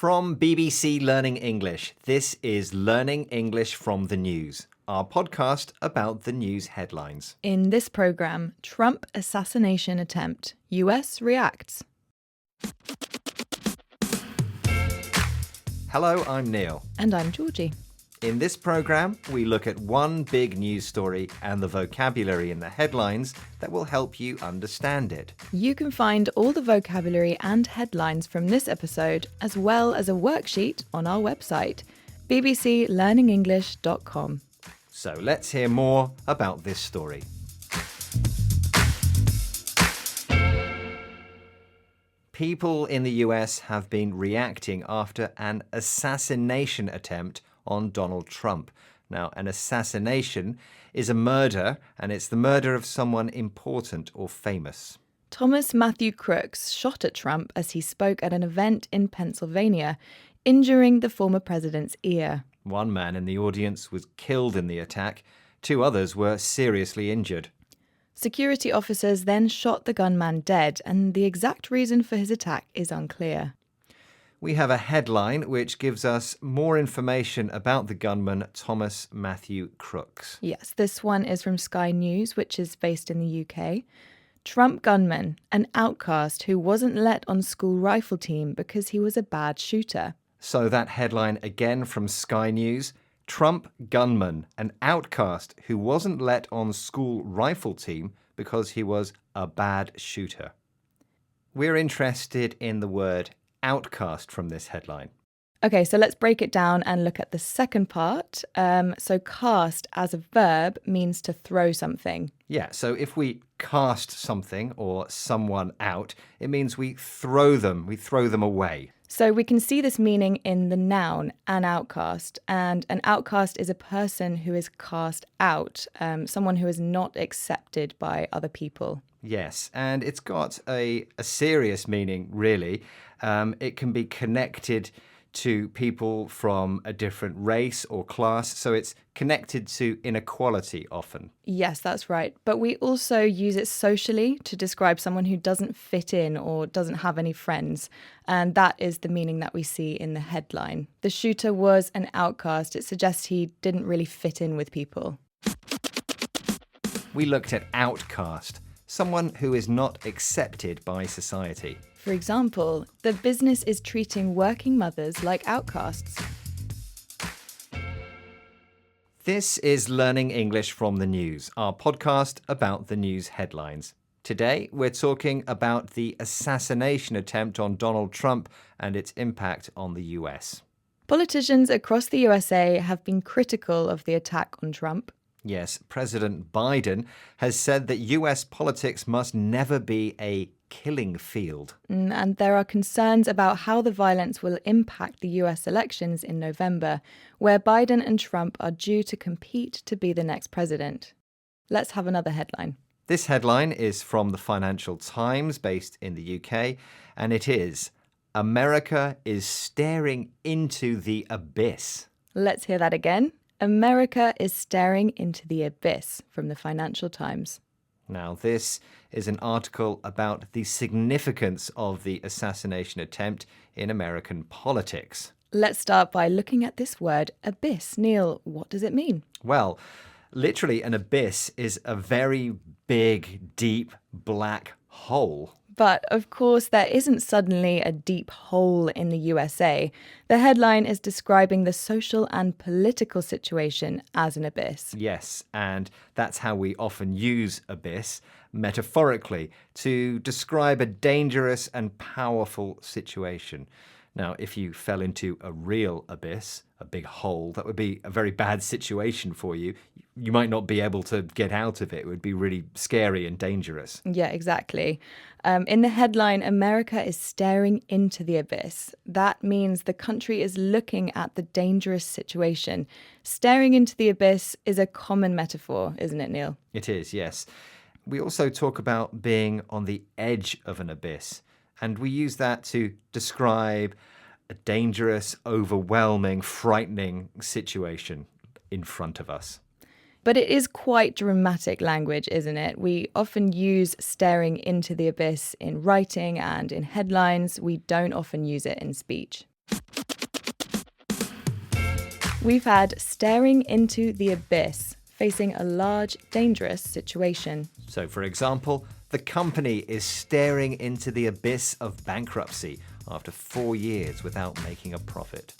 From BBC Learning English, this is Learning English from the News, our podcast about the news headlines. In this program, Trump assassination attempt. US reacts. Hello, I'm Neil. And I'm Georgie. In this program, we look at one big news story and the vocabulary in the headlines that will help you understand it. You can find all the vocabulary and headlines from this episode, as well as a worksheet on our website, bbclearningenglish.com. So let's hear more about this story. People in the US have been reacting after an assassination attempt on Donald Trump. Now, an assassination is a murder, and it's the murder of someone important or famous. Thomas Matthew Crooks shot at Trump as he spoke at an event in Pennsylvania, injuring the former president's ear. One man in the audience was killed in the attack. 2 others were seriously injured. Security officers then shot the gunman dead, and the exact reason for his attack is unclear. We have a headline which gives us more information about the gunman, Thomas Matthew Crooks. Yes, this one is from Sky News, which is based in the UK. Trump gunman, an outcast who wasn't let on school rifle team because he was a bad shooter. So that headline again from Sky News. Trump gunman, an outcast who wasn't let on school rifle team because he was a bad shooter. We're interested in the word outcast from this headline. Okay, so let's break it down and look at the second part. So cast as a verb means to throw something. Yeah, so if we cast something or someone out, it means we throw them away. So we can see this meaning in the noun, an outcast. And an outcast is a person who is cast out, someone who is not accepted by other people. Yes, and it's got a serious meaning, really. It can be connected to people from a different race or class, so it's connected to inequality often. Yes, that's right. But we also use it socially to describe someone who doesn't fit in or doesn't have any friends. And that is the meaning that we see in the headline. The shooter was an outcast. It suggests he didn't really fit in with people. We looked at outcast, someone who is not accepted by society. For example, the business is treating working mothers like outcasts. This is Learning English from the News, our podcast about the news headlines. Today, we're talking about the assassination attempt on Donald Trump and its impact on the US. Politicians across the USA have been critical of the attack on Trump. Yes, President Biden has said that US politics must never be a killing field. And there are concerns about how the violence will impact the US elections in November, where Biden and Trump are due to compete to be the next president. Let's have another headline. This headline is from the Financial Times, based in the UK, and it is, America is staring into the abyss. Let's hear that again. America is staring into the abyss, from the Financial Times. Now, this is an article about the significance of the assassination attempt in American politics. Let's start by looking at this word, abyss. Neil, what does it mean? Well, literally, an abyss is a very big, deep, black hole. But, of course, there isn't suddenly a deep hole in the USA. The headline is describing the social and political situation as an abyss. Yes, and that's how we often use abyss, metaphorically, to describe a dangerous and powerful situation. Now, if you fell into a real abyss, a big hole, that would be a very bad situation for you. You might not be able to get out of it. It would be really scary and dangerous. Yeah, exactly. In the headline, America is staring into the abyss. That means the country is looking at the dangerous situation. Staring into the abyss is a common metaphor, isn't it, Neil? It is, yes. We also talk about being on the edge of an abyss, and we use that to describe a dangerous, overwhelming, frightening situation in front of us. But it is quite dramatic language, isn't it? We often use staring into the abyss in writing and in headlines. We don't often use it in speech. We've had staring into the abyss, facing a large, dangerous situation. So, for example, the company is staring into the abyss of bankruptcy after 4 years without making a profit.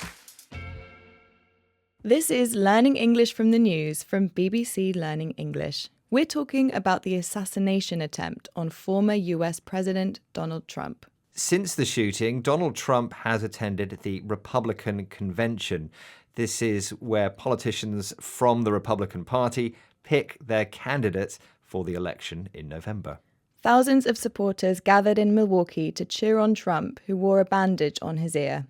This is Learning English from the News from BBC Learning English. We're talking about the assassination attempt on former US President Donald Trump. Since the shooting, Donald Trump has attended the Republican convention. This is where politicians from the Republican Party pick their candidates for the election in November. Thousands of supporters gathered in Milwaukee to cheer on Trump, who wore a bandage on his ear.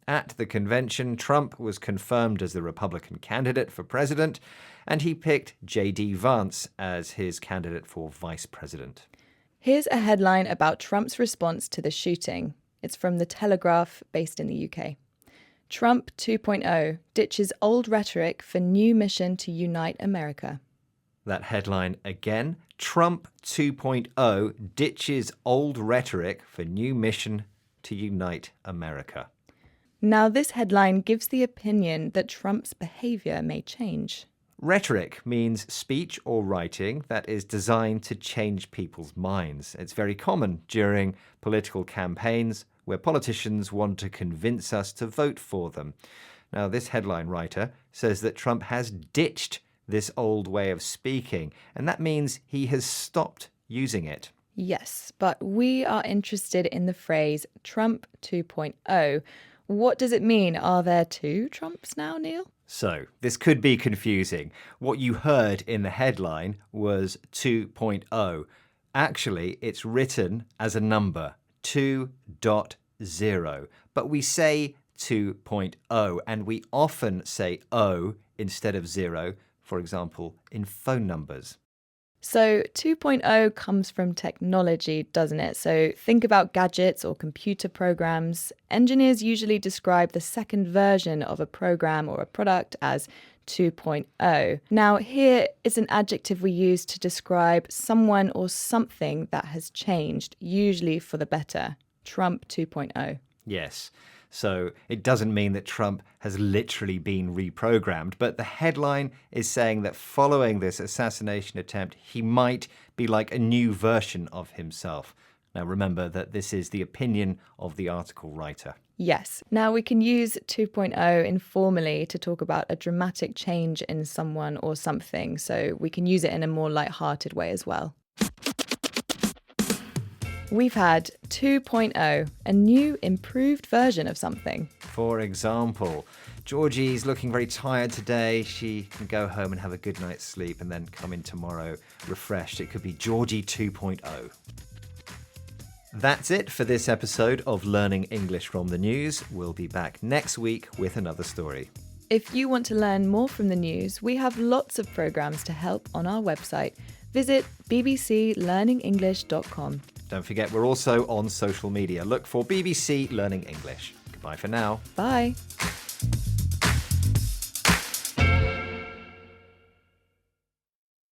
At the convention, Trump was confirmed as the Republican candidate for president, and he picked J.D. Vance as his candidate for vice president. Here's a headline about Trump's response to the shooting. It's from The Telegraph, based in the UK. Trump 2.0 ditches old rhetoric for new mission to unite America. That headline again, Trump 2.0 ditches old rhetoric for new mission to unite America. Now, this headline gives the opinion that Trump's behaviour may change. Rhetoric means speech or writing that is designed to change people's minds. It's very common during political campaigns where politicians want to convince us to vote for them. Now, this headline writer says that Trump has ditched this old way of speaking, and that means he has stopped using it. Yes, but we are interested in the phrase Trump 2.0. What does it mean? Are there two Trumps now, Neil? So, this could be confusing. What you heard in the headline was 2.0. Actually, it's written as a number, 2.0. But we say 2.0, and we often say O instead of 0, for example, in phone numbers. So 2.0 comes from technology, doesn't it? So think about gadgets or computer programs. Engineers usually describe the second version of a program or a product as 2.0. Now, here is an adjective we use to describe someone or something that has changed, usually for the better. Trump 2.0. Yes. So it doesn't mean that Trump has literally been reprogrammed, but the headline is saying that following this assassination attempt, he might be like a new version of himself. Now remember that this is the opinion of the article writer. Yes. Now we can use 2.0 informally to talk about a dramatic change in someone or something, so we can use it in a more light-hearted way as well. We've had 2.0, a new, improved version of something. For example, Georgie's looking very tired today. She can go home and have a good night's sleep and then come in tomorrow refreshed. It could be Georgie 2.0. That's it for this episode of Learning English from the News. We'll be back next week with another story. If you want to learn more from the news, we have lots of programmes to help on our website. Visit bbclearningenglish.com. Don't forget, we're also on social media. Look for BBC Learning English. Goodbye for now. Bye.